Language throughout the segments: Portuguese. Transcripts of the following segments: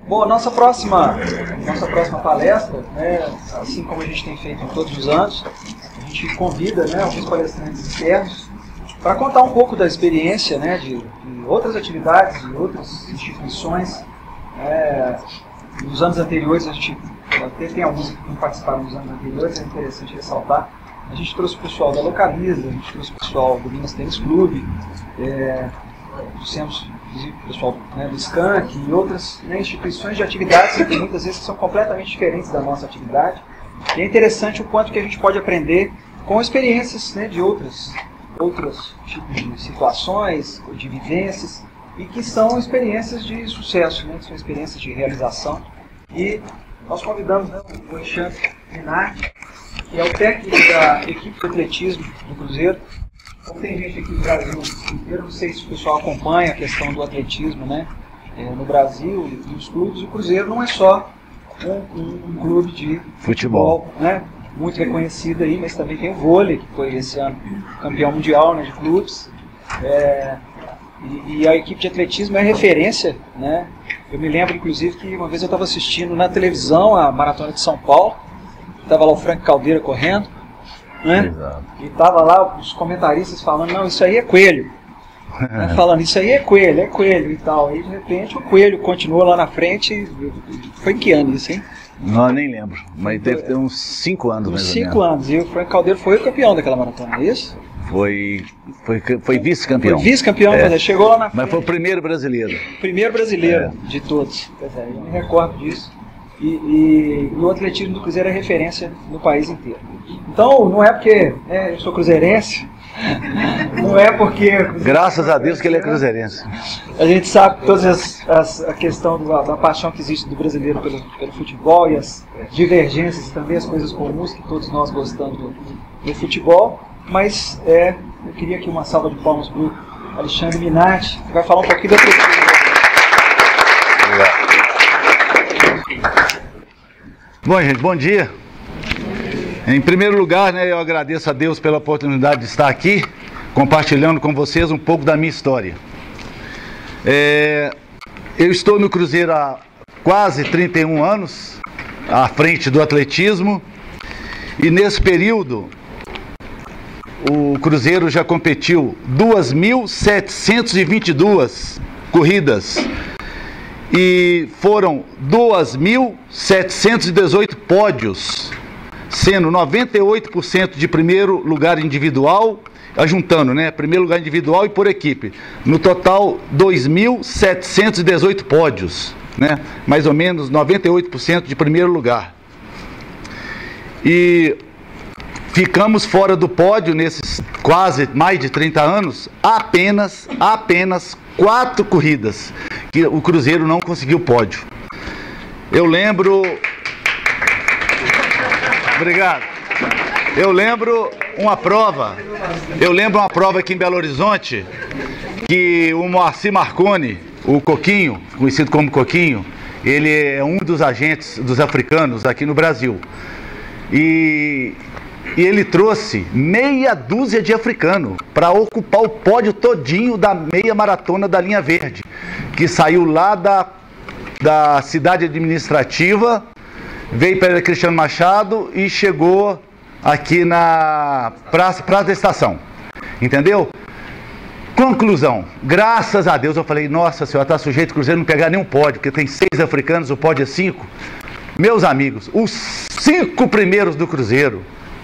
Bom, nossa próxima palestra, né, assim como a gente tem feito todos os anos, a gente convida, né, alguns palestrantes externos para contar um pouco da experiência, né, de outras atividades, de outras instituições. Nos anos anteriores, a gente até tem alguns que não participaram nos anos anteriores, é interessante ressaltar. A gente trouxe o pessoal da Localiza, a gente trouxe o pessoal do Minas Tênis Clube, trouxemos inclusive o pessoal, né, do Skank e outras, né, instituições de atividades que muitas vezes são completamente diferentes da nossa atividade. E é interessante o quanto que a gente pode aprender com experiências, né, de outros tipos de situações, de vivências, e que são experiências de sucesso, né, que são experiências de realização. E nós convidamos, né, o Alexandre Minardi, que é o técnico da equipe de atletismo do Cruzeiro. Então, tem gente aqui no Brasil inteiro, não sei se o pessoal acompanha a questão do atletismo, né, no Brasil e nos clubes. O Cruzeiro não é só um clube de futebol, né, muito reconhecido aí, mas também tem o vôlei, que foi esse ano campeão mundial, né, de clubes. E a equipe de atletismo é referência, né? Eu me lembro, inclusive, que uma vez eu estava assistindo na televisão a Maratona de São Paulo, estava lá o Frank Caldeira correndo, né? Exato. E estava lá os comentaristas falando, não, isso aí é coelho. Né? Falando, isso aí é coelho e tal. E de repente o coelho continuou lá na frente. Foi em que ano isso, hein? Não, nem lembro, mas deve ter uns 5 anos. Uns 5 anos, e o Frank Caldeira foi o campeão daquela maratona, é isso? Foi vice-campeão. Foi vice-campeão, chegou lá na frente. Mas foi o primeiro brasileiro. Primeiro brasileiro de todos. Eu me recordo disso. E o atletismo do Cruzeiro é referência no país inteiro. Então, não é porque eu sou cruzeirense, não é porque... Graças a Deus que ele é cruzeirense. A gente sabe toda a questão da paixão que existe do brasileiro pelo futebol e as divergências e também as coisas comuns que todos nós gostamos do futebol. Mas eu queria aqui uma salva de palmas para o Alexandre Minardi, que vai falar um pouquinho da atletismo. Bom, gente, bom dia. Em primeiro lugar, né, eu agradeço a Deus pela oportunidade de estar aqui, compartilhando com vocês um pouco da minha história. Eu estou no Cruzeiro há quase 31 anos, à frente do atletismo, e nesse período o Cruzeiro já competiu 2.722 corridas. E foram 2.718 pódios, sendo 98% de primeiro lugar individual, juntando, né, primeiro lugar individual e por equipe. No total, 2.718 pódios, né, mais ou menos 98% de primeiro lugar. E ficamos fora do pódio nesses quase mais de 30 anos, apenas 4 corridas que o Cruzeiro não conseguiu pódio. Eu lembro... Obrigado. Eu lembro uma prova aqui em Belo Horizonte, que o Moacir Marconi, o Coquinho, conhecido como Coquinho, ele é um dos agentes dos africanos aqui no Brasil. E ele trouxe meia dúzia de africanos para ocupar o pódio todinho da meia maratona da linha verde, que saiu lá da cidade administrativa, veio para Cristiano Machado e chegou aqui na Praça da Estação, entendeu? Conclusão, graças a Deus, eu falei, nossa senhora, está sujeito o Cruzeiro não pegar nenhum pódio, porque tem 6 africanos, o pódio é 5. Meus amigos, os 5 primeiros do Cruzeiro,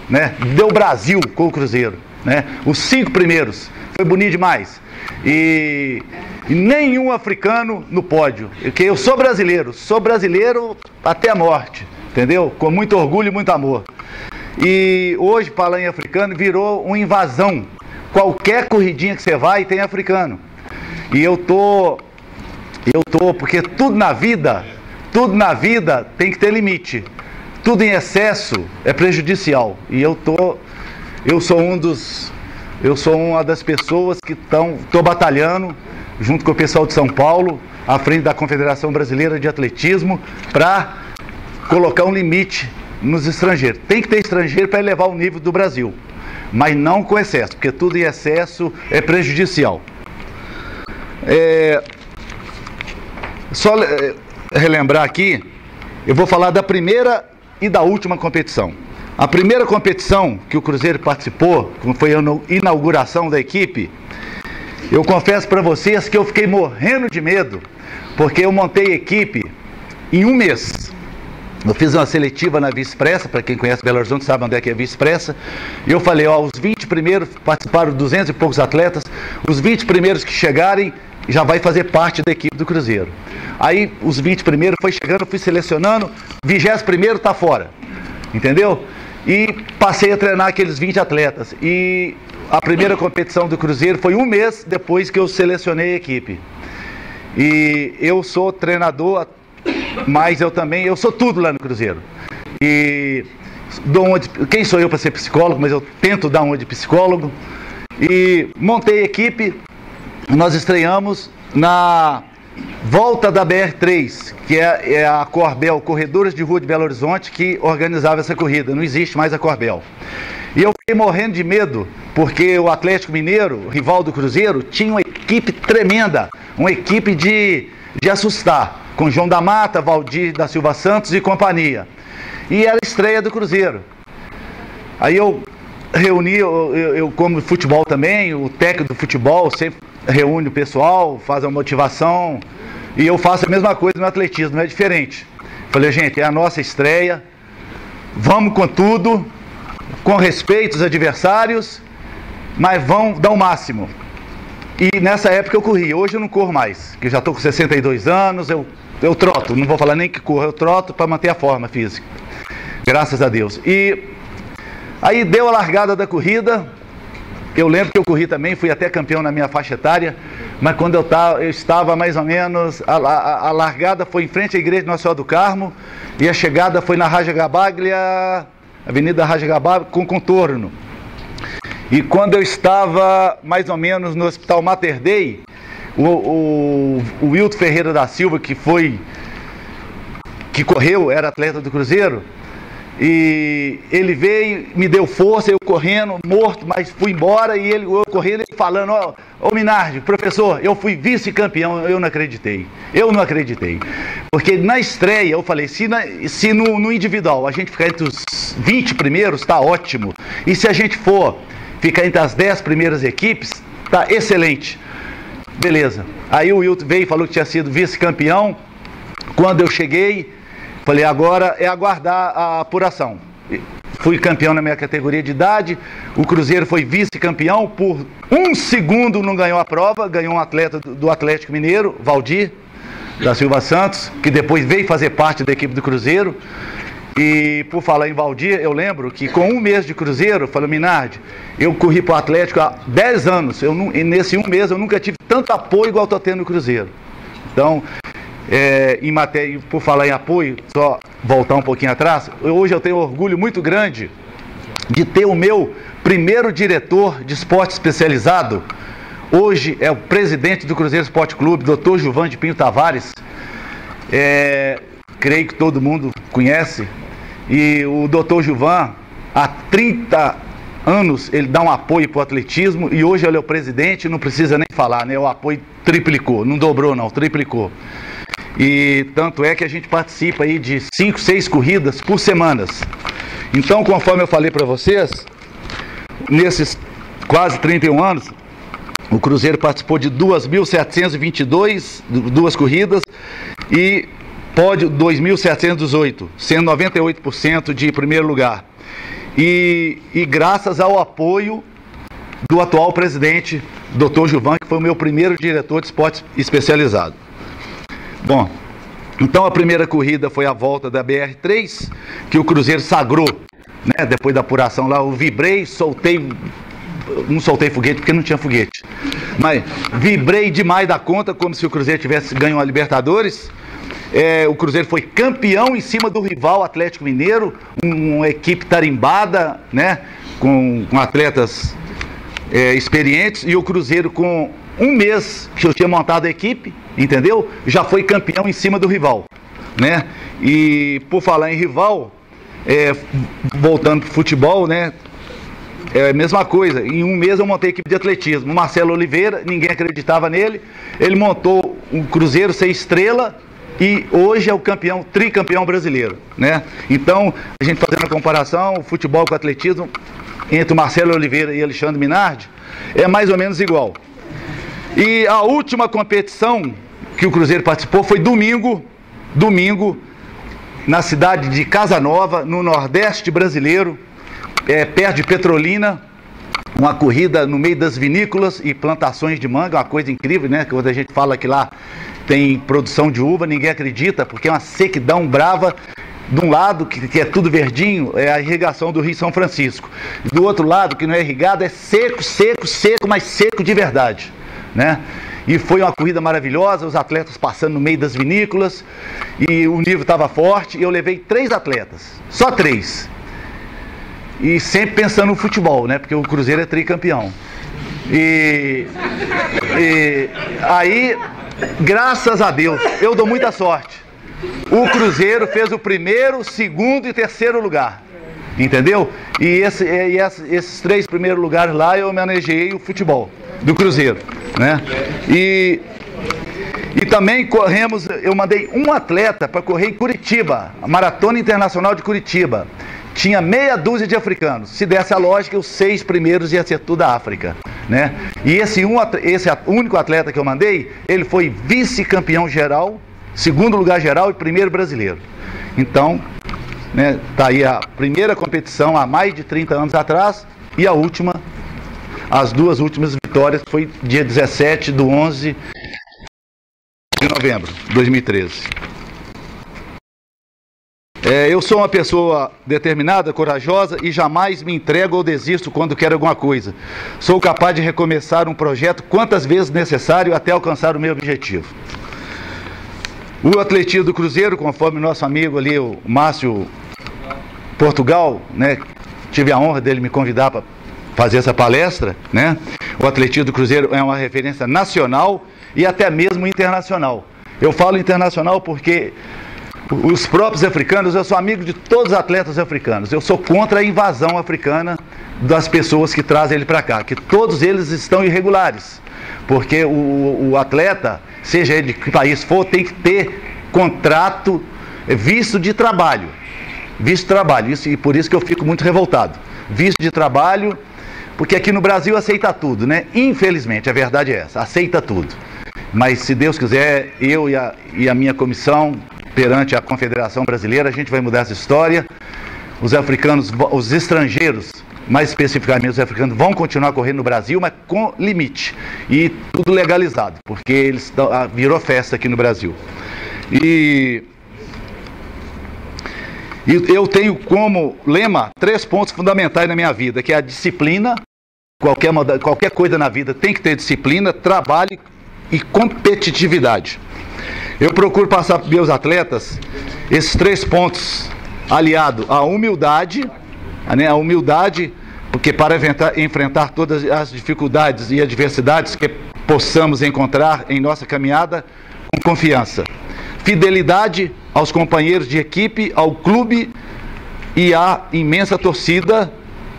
né, deu Brasil com o Cruzeiro, né, os 5 primeiros, foi bonito demais, e nenhum africano no pódio, porque eu sou brasileiro até a morte, entendeu, com muito orgulho e muito amor. E hoje, falar em africano, virou uma invasão, qualquer corridinha que você vai tem africano, e eu tô, porque tudo na vida tem que ter limite. Tudo em excesso é prejudicial. E eu sou uma das pessoas que estou batalhando, junto com o pessoal de São Paulo, à frente da Confederação Brasileira de Atletismo, para colocar um limite nos estrangeiros. Tem que ter estrangeiro para elevar o nível do Brasil, mas não com excesso, porque tudo em excesso é prejudicial. relembrar aqui, eu vou falar da primeira e da última competição. A primeira competição que o Cruzeiro participou, como foi a inauguração da equipe, eu confesso para vocês que eu fiquei morrendo de medo, porque eu montei a equipe em um mês. Eu fiz uma seletiva na Via Expressa, para quem conhece Belo Horizonte sabe onde é que é a Via Expressa, e eu falei, ó, os 20 primeiros, participaram 200 e poucos atletas, os 20 primeiros que chegarem já vai fazer parte da equipe do Cruzeiro. Aí os 20 primeiros foi chegando, eu fui selecionando, 21º está fora, entendeu? E passei a treinar aqueles 20 atletas. E a primeira competição do Cruzeiro foi um mês depois que eu selecionei a equipe. E eu sou treinador, mas eu sou tudo lá no Cruzeiro. E quem sou eu para ser psicólogo, mas eu tento dar uma de psicólogo. E montei a equipe, nós estreamos na volta da BR-3, que é a Corbel, Corredores de Rua de Belo Horizonte, que organizava essa corrida. Não existe mais a Corbel. E eu fiquei morrendo de medo, porque o Atlético Mineiro, rival do Cruzeiro, tinha uma equipe tremenda, uma equipe de assustar, com João da Mata, Valdir da Silva Santos e companhia. E era a estreia do Cruzeiro. Aí eu reuni, eu como futebol também, o técnico do futebol sempre reúne o pessoal, faz a motivação, e eu faço a mesma coisa no atletismo, não é diferente. Falei, gente, é a nossa estreia, vamos com tudo, com respeito aos adversários, mas vamos dar o máximo. E nessa época eu corri, hoje eu não corro mais, que eu já estou com 62 anos, eu troto, não vou falar nem que corro, eu troto para manter a forma física, graças a Deus. E aí deu a largada da corrida. Eu lembro que eu corri também, fui até campeão na minha faixa etária, mas quando eu estava mais ou menos, a largada foi em frente à igreja de Nossa Senhora do Carmo, e a chegada foi na Raja Gabaglia, Avenida Raja Gabaglia, com contorno. E quando eu estava mais ou menos no Hospital Mater Dei, o Wilton Ferreira da Silva, que correu, era atleta do Cruzeiro, e ele veio, me deu força, eu correndo, morto, mas fui embora, e eu correndo, ele falando, ô Minardi, professor, eu fui vice-campeão, eu não acreditei, porque na estreia eu falei, se no individual a gente ficar entre os 20 primeiros, tá ótimo, e se a gente for ficar entre as 10 primeiras equipes, tá excelente, beleza. Aí o Wilton veio e falou que tinha sido vice-campeão. Quando eu cheguei, falei, agora é aguardar a apuração. Fui campeão na minha categoria de idade, o Cruzeiro foi vice-campeão, por 1 segundo não ganhou a prova, ganhou um atleta do Atlético Mineiro, Valdir da Silva Santos, que depois veio fazer parte da equipe do Cruzeiro. E por falar em Valdir, eu lembro que com um mês de Cruzeiro, falei, Minardi, eu corri para o Atlético há 10 anos, e nesse um mês eu nunca tive tanto apoio igual estou tendo no Cruzeiro. Então, em matéria, por falar em apoio, só voltar um pouquinho atrás, hoje eu tenho orgulho muito grande de ter o meu primeiro diretor de esporte especializado, hoje é o presidente do Cruzeiro Esporte Clube, Dr. Gilvan de Pinho Tavares, creio que todo mundo conhece, e o Dr. Gilvan, há 30 anos, ele dá um apoio para o atletismo, e hoje ele é o presidente, não precisa nem falar, né? O apoio triplicou, não dobrou não, triplicou. E tanto é que a gente participa aí de 5, 6 corridas por semanas. Então, conforme eu falei para vocês, nesses quase 31 anos, o Cruzeiro participou de 2.722, 2 corridas, e pódio 2.718, sendo 98% de primeiro lugar. E graças ao apoio do atual presidente, Dr. Gilvan, que foi o meu primeiro diretor de esporte especializado. Bom, então a primeira corrida foi a volta da BR-3, que o Cruzeiro sagrou, né? Depois da apuração lá, eu vibrei, não soltei foguete porque não tinha foguete, mas vibrei demais da conta, como se o Cruzeiro tivesse ganho a Libertadores. O Cruzeiro foi campeão em cima do rival Atlético Mineiro, uma equipe tarimbada, né? Com atletas experientes, e o Cruzeiro, com um mês que eu tinha montado a equipe, entendeu? Já foi campeão em cima do rival, né? E por falar em rival, voltando para o futebol, né? É a mesma coisa, em um mês eu montei a equipe de atletismo. O Marcelo Oliveira, ninguém acreditava nele, ele montou um Cruzeiro sem estrela, e hoje é o tricampeão brasileiro, né? Então, a gente fazendo a comparação, o futebol com o atletismo, entre o Marcelo Oliveira e Alexandre Minardi, é mais ou menos igual. E a última competição que o Cruzeiro participou foi domingo, na cidade de Casa Nova, no Nordeste brasileiro, perto de Petrolina, uma corrida no meio das vinícolas e plantações de manga, uma coisa incrível, né? Quando a gente fala que lá tem produção de uva, ninguém acredita, porque é uma sequidão brava. De um lado, que é tudo verdinho, é a irrigação do Rio São Francisco. Do outro lado, que não é irrigado, é seco, mas seco de verdade, né? E foi uma corrida maravilhosa, os atletas passando no meio das vinícolas, e o nível estava forte, e eu levei 3 atletas, só 3. E sempre pensando no futebol, né? Porque o Cruzeiro é tricampeão. E aí, graças a Deus, eu dou muita sorte. O Cruzeiro fez o primeiro, segundo e terceiro lugar, entendeu? E esses 3 primeiros lugares lá eu homenageei o futebol do Cruzeiro, né? E também corremos, eu mandei um atleta para correr em Curitiba, a Maratona Internacional de Curitiba. Tinha meia dúzia de africanos. Se desse a lógica, os 6 primeiros ia ser tudo da África, né? E esse único atleta que eu mandei, ele foi vice-campeão geral, segundo lugar geral e primeiro brasileiro. Então, né, tá aí a primeira competição há mais de 30 anos atrás e a última, as 2 últimas vitórias foi dia 17/11 de novembro de 2013. Eu sou uma pessoa determinada, corajosa e jamais me entrego ou desisto quando quero alguma coisa. Sou capaz de recomeçar um projeto quantas vezes necessário até alcançar o meu objetivo. O atletismo do Cruzeiro, conforme nosso amigo ali, o Márcio Portugal, né, tive a honra dele me convidar para fazer essa palestra, né? O atletismo do Cruzeiro é uma referência nacional e até mesmo internacional. Eu falo internacional porque os próprios africanos, eu sou amigo de todos os atletas africanos. Eu sou contra a invasão africana das pessoas que trazem ele para cá, que todos eles estão irregulares. Porque o atleta, seja ele de que país for, tem que ter contrato, visto de trabalho. Visto de trabalho, e por isso que eu fico muito revoltado. Visto de trabalho, porque aqui no Brasil aceita tudo, né? Infelizmente, a verdade é essa, aceita tudo. Mas se Deus quiser, eu e a minha comissão, perante a Confederação Brasileira, a gente vai mudar essa história. Os africanos, os estrangeiros, mais especificamente os africanos, vão continuar correndo no Brasil, mas com limite. E tudo legalizado, porque virou festa aqui no Brasil. E eu tenho como lema 3 pontos fundamentais na minha vida, que é a disciplina. Qualquer coisa na vida tem que ter disciplina, trabalho e competitividade. Eu procuro passar para meus atletas esses 3 pontos, aliado à humildade, né, a humildade, porque para enfrentar todas as dificuldades e adversidades que possamos encontrar em nossa caminhada, com confiança. Fidelidade aos companheiros de equipe, ao clube e à imensa torcida,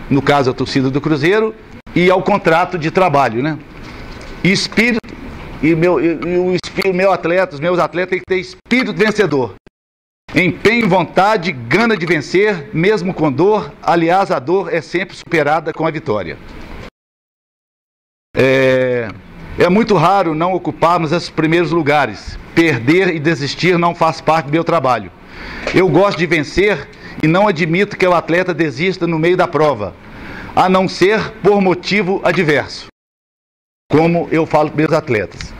no caso a torcida do Cruzeiro, e ao contrato de trabalho, né? Espírito, os meus atletas têm que ter espírito vencedor. Empenho, vontade, gana de vencer, mesmo com dor. Aliás, a dor é sempre superada com a vitória. É muito raro não ocuparmos esses primeiros lugares. Perder e desistir não faz parte do meu trabalho. Eu gosto de vencer e não admito que o atleta desista no meio da prova, a não ser por motivo adverso. Como eu falo para meus atletas,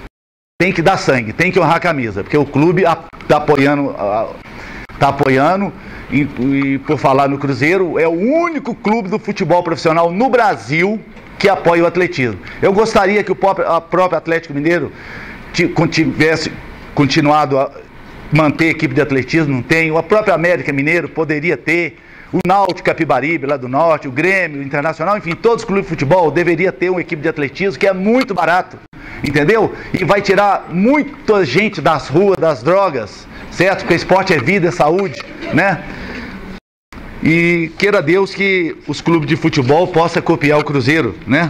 tem que dar sangue, tem que honrar a camisa, porque o clube está apoiando, e por falar no Cruzeiro, é o único clube do futebol profissional no Brasil que apoia o atletismo. Eu gostaria que o próprio Atlético Mineiro tivesse continuado a manter a equipe de atletismo, não tem. A própria América Mineiro poderia ter, o Náutico Capibaribe lá do Norte, o Grêmio, o Internacional, enfim, todos os clubes de futebol deveriam ter uma equipe de atletismo que é muito barato, entendeu? E vai tirar muita gente das ruas, das drogas, certo? Porque esporte é vida, é saúde, né? E queira Deus que os clubes de futebol possam copiar o Cruzeiro, né?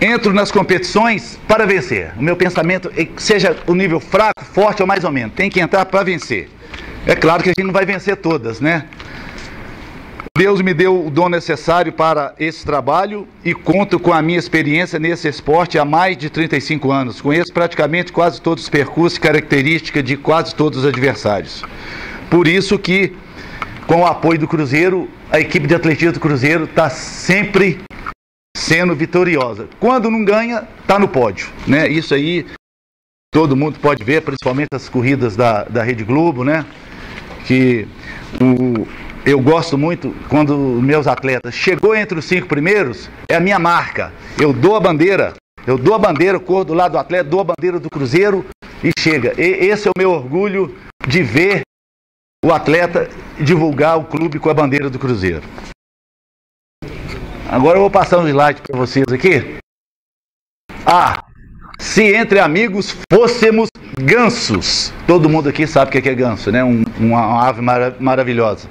entro nas competições para vencer. O meu pensamento é que seja o nível fraco, forte ou mais ou menos. Tem que entrar para vencer. É claro que a gente não vai vencer todas, né? Deus me deu o dom necessário para esse trabalho e conto com a minha experiência nesse esporte há mais de 35 anos. Conheço praticamente quase todos os percursos e características de quase todos os adversários. Por isso que, com o apoio do Cruzeiro, a equipe de atletismo do Cruzeiro está sempre sendo vitoriosa. Quando não ganha, está no pódio, né? Isso aí todo mundo pode ver, principalmente as corridas da Rede Globo, né? Que eu gosto muito quando meus atletas chegou entre os 5 primeiros, é a minha marca. Eu dou a bandeira, corro do lado do atleta, dou a bandeira do Cruzeiro e chega. Esse é o meu orgulho de ver o atleta divulgar o clube com a bandeira do Cruzeiro. Agora eu vou passar um slide para vocês aqui. Se entre amigos fôssemos gansos. Todo mundo aqui sabe o que é ganso, né? Uma ave maravilhosa.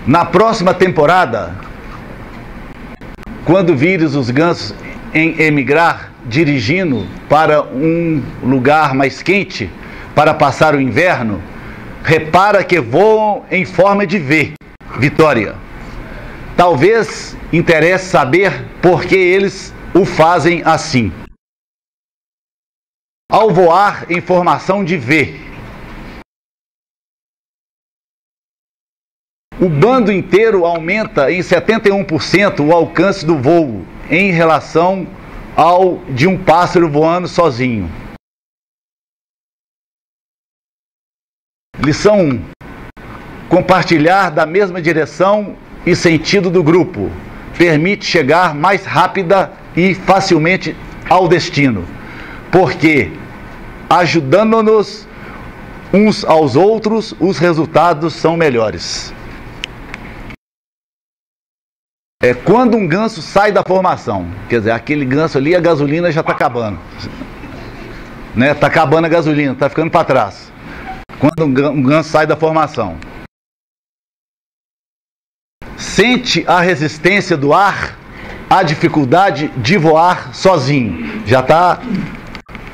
Na próxima temporada, quando vires os gansos em emigrar, dirigindo para um lugar mais quente, para passar o inverno, repara que voam em forma de V, Vitória. Talvez interesse saber por que eles o fazem assim. Ao voar em formação de V, o bando inteiro aumenta em 71% o alcance do voo em relação ao de um pássaro voando sozinho. Lição 1. Compartilhar da mesma direção e sentido do grupo permite chegar mais rápida e facilmente ao destino, porque ajudando-nos uns aos outros, os resultados são melhores. Quando um ganso sai da formação, quer dizer, aquele ganso ali, a gasolina já está acabando, né? Está acabando a gasolina, está ficando para trás. Quando um ganso sai da formação, sente a resistência do ar, a dificuldade de voar sozinho. Já está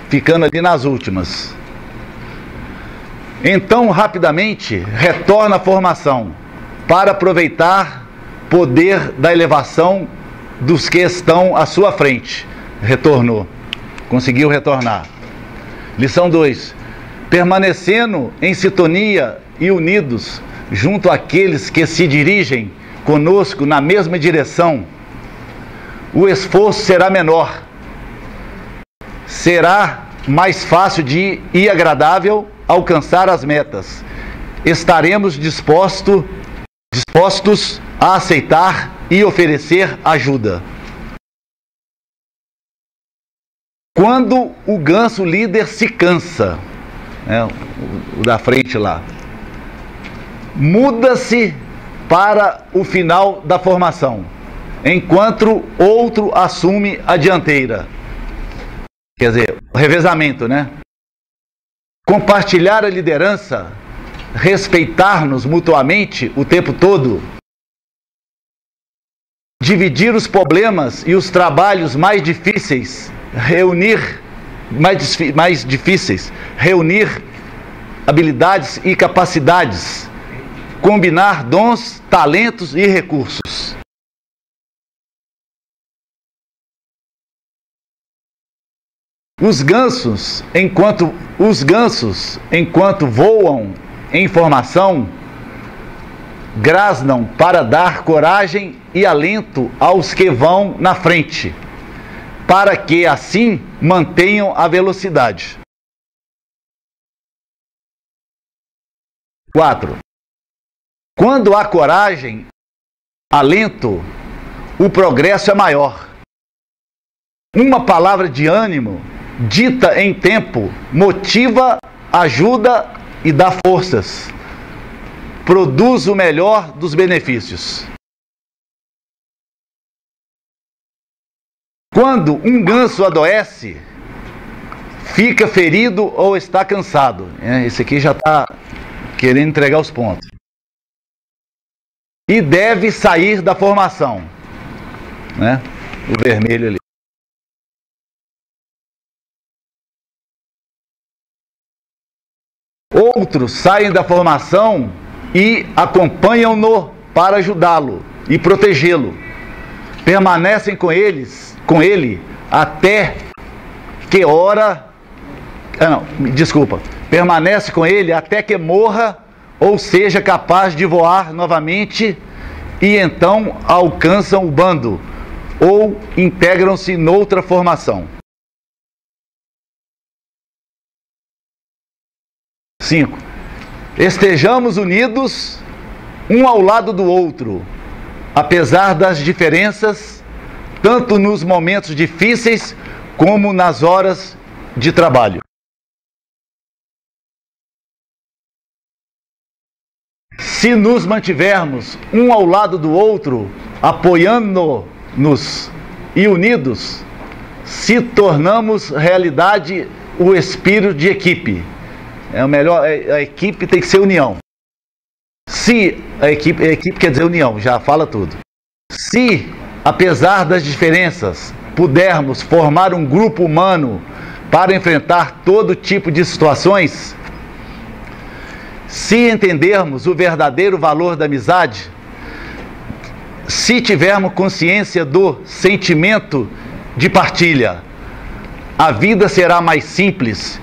ficando ali nas últimas. Então, rapidamente, retorna à formação para aproveitar poder da elevação dos que estão à sua frente. Retornou. Conseguiu retornar. Lição 2. Permanecendo em sintonia e unidos junto àqueles que se dirigem conosco na mesma direção, o esforço será menor. Será mais fácil e agradável alcançar as metas. Estaremos dispostos a aceitar e oferecer ajuda. Quando o ganso líder se cansa, o da frente lá, muda-se para o final da formação, enquanto outro assume a dianteira. Quer dizer, o revezamento, né? Compartilhar a liderança, respeitar-nos mutuamente o tempo todo, dividir os problemas e os trabalhos mais difíceis, reunir habilidades e capacidades, combinar dons, talentos e recursos. Os gansos, enquanto voam em formação, grasnam para dar coragem e alento aos que vão na frente, para que assim mantenham a velocidade. 4. Quando há coragem, alento, o progresso é maior. Uma palavra de ânimo, dita em tempo, motiva, ajuda e dá forças. Produz o melhor dos benefícios. Quando um ganso adoece, fica ferido ou está cansado. Esse aqui já está querendo entregar os pontos. E deve sair da formação. né? O vermelho ali. Outros saem da formação e acompanham-no para ajudá-lo e protegê-lo. Permanecem com ele até que permanece com ele até que morra ou seja capaz de voar novamente, e então alcançam o bando ou integram-se noutra formação. 5. Estejamos unidos um ao lado do outro, apesar das diferenças, tanto nos momentos difíceis como nas horas de trabalho. Se nos mantivermos um ao lado do outro, apoiando-nos e unidos, se tornamos realidade o espírito de equipe. A equipe tem que ser união. Se a equipe quer dizer união, já fala tudo. Se, apesar das diferenças, pudermos formar um grupo humano para enfrentar todo tipo de situações, se entendermos o verdadeiro valor da amizade, se tivermos consciência do sentimento de partilha, a vida será mais simples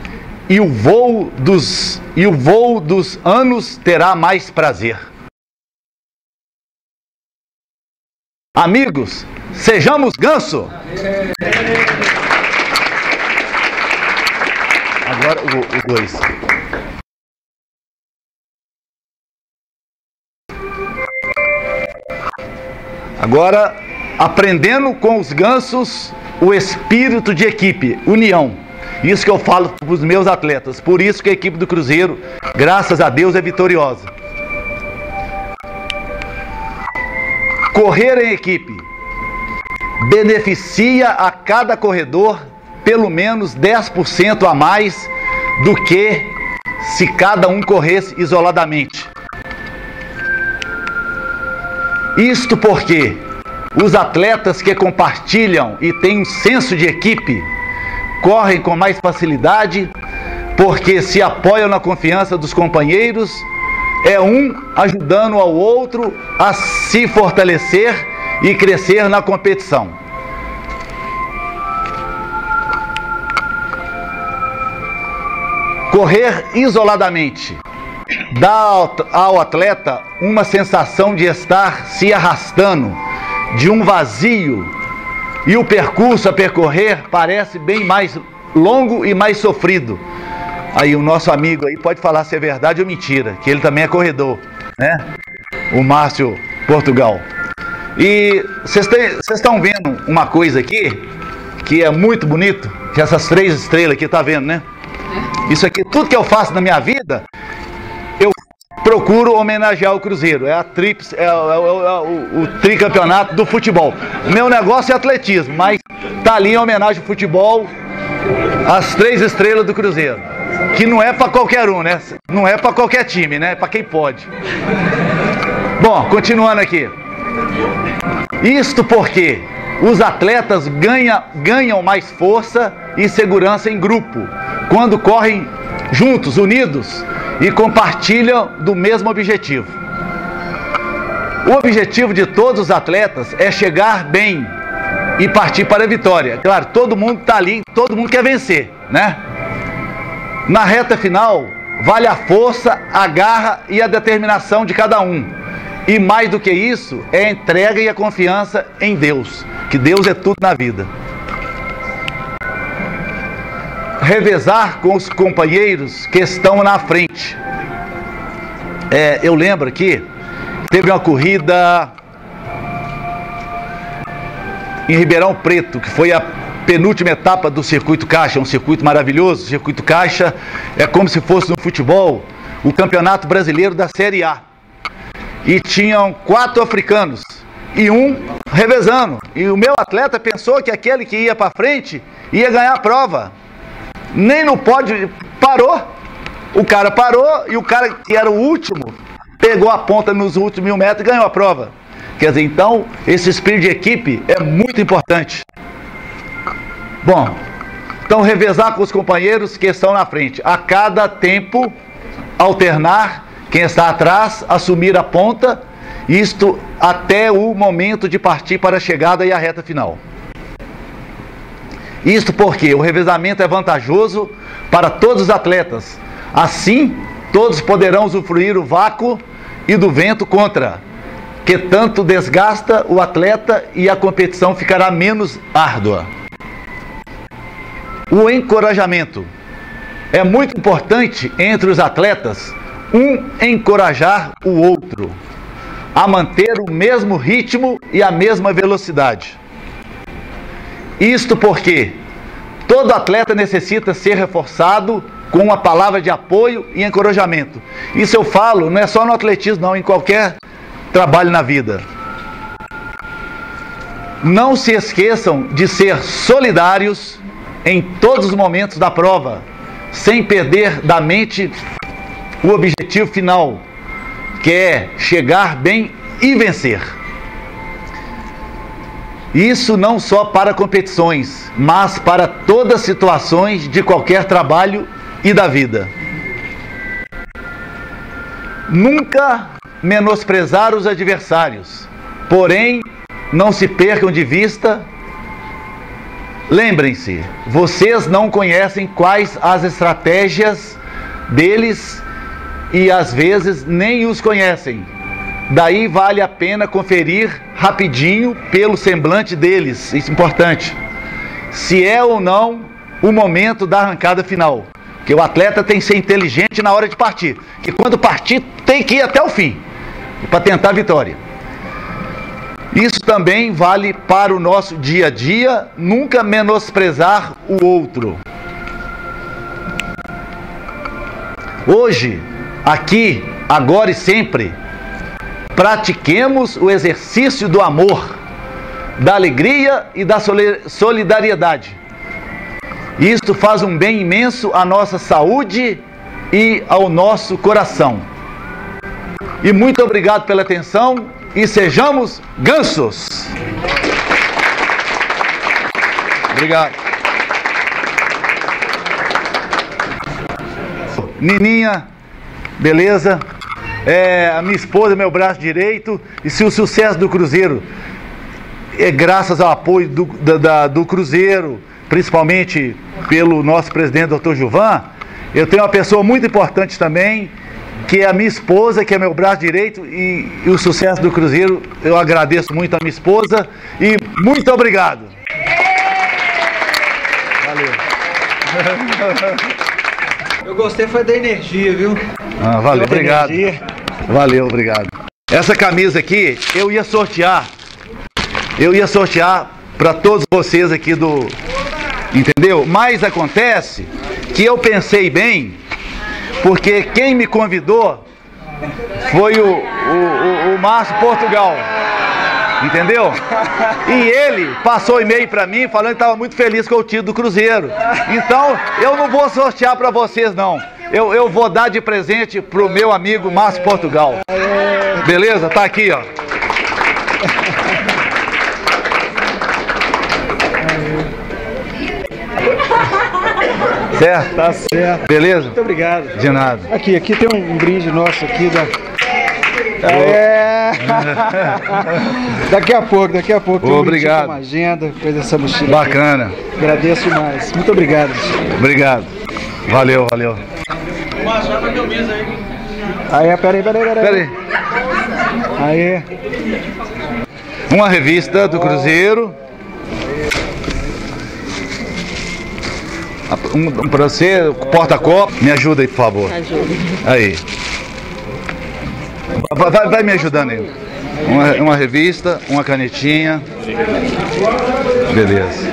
e o voo dos anos terá mais prazer. Amigos, sejamos ganso! Agora o 2. Agora, aprendendo com os gansos o espírito de equipe, união. Isso que eu falo para os meus atletas. Por isso que a equipe do Cruzeiro, graças a Deus, é vitoriosa. Correr em equipe beneficia a cada corredor pelo menos 10% a mais do que se cada um corresse isoladamente. Isto porque os atletas que compartilham e têm um senso de equipe correm com mais facilidade, porque se apoiam na confiança dos companheiros, é um ajudando ao outro a se fortalecer e crescer na competição. Correr isoladamente dá ao atleta uma sensação de estar se arrastando de um vazio, e o percurso a percorrer parece bem mais longo e mais sofrido. Aí o nosso amigo aí pode falar se é verdade ou mentira, que ele também é corredor, né? O Márcio Portugal. E vocês estão vendo uma coisa aqui que é muito bonito, que essas 3 estrelas aqui, tá vendo, né? Isso aqui, tudo que eu faço na minha vida, eu procuro homenagear o Cruzeiro. É o tricampeonato do futebol. Meu negócio é atletismo, mas tá ali em homenagem ao futebol, as 3 estrelas do Cruzeiro. Que não é para qualquer um, né? Não é para qualquer time, né? É para quem pode. Bom, continuando aqui. Isto porque os atletas ganham mais força e segurança em grupo, quando correm juntos, unidos, e compartilham do mesmo objetivo. O objetivo de todos os atletas é chegar bem e partir para a vitória. Claro, todo mundo está ali, todo mundo quer vencer, né? Na reta final, vale a força, a garra e a determinação de cada um. E mais do que isso, é a entrega e a confiança em Deus, que Deus é tudo na vida. Revezar com os companheiros que estão na frente. Eu lembro aqui, teve uma corrida em Ribeirão Preto, que foi a penúltima etapa do Circuito Caixa, um circuito maravilhoso. O Circuito Caixa é como se fosse no futebol o Campeonato Brasileiro da Série A. E tinham 4 africanos e um revezando. E o meu atleta pensou que aquele que ia para frente ia ganhar a prova. Nem no pódio, parou. O cara parou e o cara que era o último pegou a ponta nos últimos 1000 metros e ganhou a prova. Quer dizer, então, esse espírito de equipe é muito importante. Bom, então revezar com os companheiros que estão na frente. A cada tempo, alternar, quem está atrás, assumir a ponta, isto até o momento de partir para a chegada e a reta final. Isto porque o revezamento é vantajoso para todos os atletas. Assim, todos poderão usufruir o vácuo e do vento contra, que tanto desgasta o atleta, e a competição ficará menos árdua. O encorajamento. É muito importante entre os atletas um encorajar o outro a manter o mesmo ritmo e a mesma velocidade. Isto porque todo atleta necessita ser reforçado com uma palavra de apoio e encorajamento. Isso eu falo, não é só no atletismo, não, em qualquer trabalho na vida. Não se esqueçam de ser solidários em todos os momentos da prova, sem perder da mente o objetivo final, que é chegar bem e vencer. Isso não só para competições, mas para todas as situações de qualquer trabalho e da vida. Nunca menosprezar os adversários, porém, não se percam de vista. Lembrem-se, vocês não conhecem quais as estratégias deles e às vezes nem os conhecem. Daí vale a pena conferir rapidinho pelo semblante deles, isso é importante, se é ou não o momento da arrancada final. Que o atleta tem que ser inteligente na hora de partir, que quando partir tem que ir até o fim, para tentar a vitória. Isso também vale para o nosso dia a dia, nunca menosprezar o outro. Hoje, aqui, agora e sempre, pratiquemos o exercício do amor, da alegria e da solidariedade. Isto faz um bem imenso à nossa saúde e ao nosso coração. E muito obrigado pela atenção e sejamos gansos! Obrigado. Nininha, beleza? A minha esposa, meu braço direito. E se o sucesso do Cruzeiro é graças ao apoio do Cruzeiro, principalmente pelo nosso presidente, Dr. Gilvan, eu tenho uma pessoa muito importante também, que é a minha esposa, que é meu braço direito, e o sucesso do Cruzeiro, eu agradeço muito a minha esposa, e muito obrigado. Valeu. Eu gostei foi da energia, viu? Valeu, obrigado. Valeu, obrigado. Essa camisa aqui, eu ia sortear para todos vocês aqui do... Entendeu? Mas acontece que eu pensei bem, porque quem me convidou foi o Márcio Portugal, entendeu? E ele passou e-mail para mim falando que estava muito feliz com o título do Cruzeiro. Então eu não vou sortear para vocês não, eu vou dar de presente pro meu amigo Márcio Portugal. Beleza? Tá aqui, ó. Certo? Tá certo. Beleza? Muito obrigado. De nada. Aqui tem um brinde nosso aqui da... Daqui a pouco. Obrigado. Uma agenda, fez essa mochila. Bacana. Aqui. Agradeço demais. Muito obrigado. Obrigado. Valeu. Aí, peraí. Aí. Uma revista do Cruzeiro. Para você, porta-copo. Me ajuda aí, por favor. Ajuda. Aí. Vai me ajudando aí. Uma revista, uma canetinha. Beleza.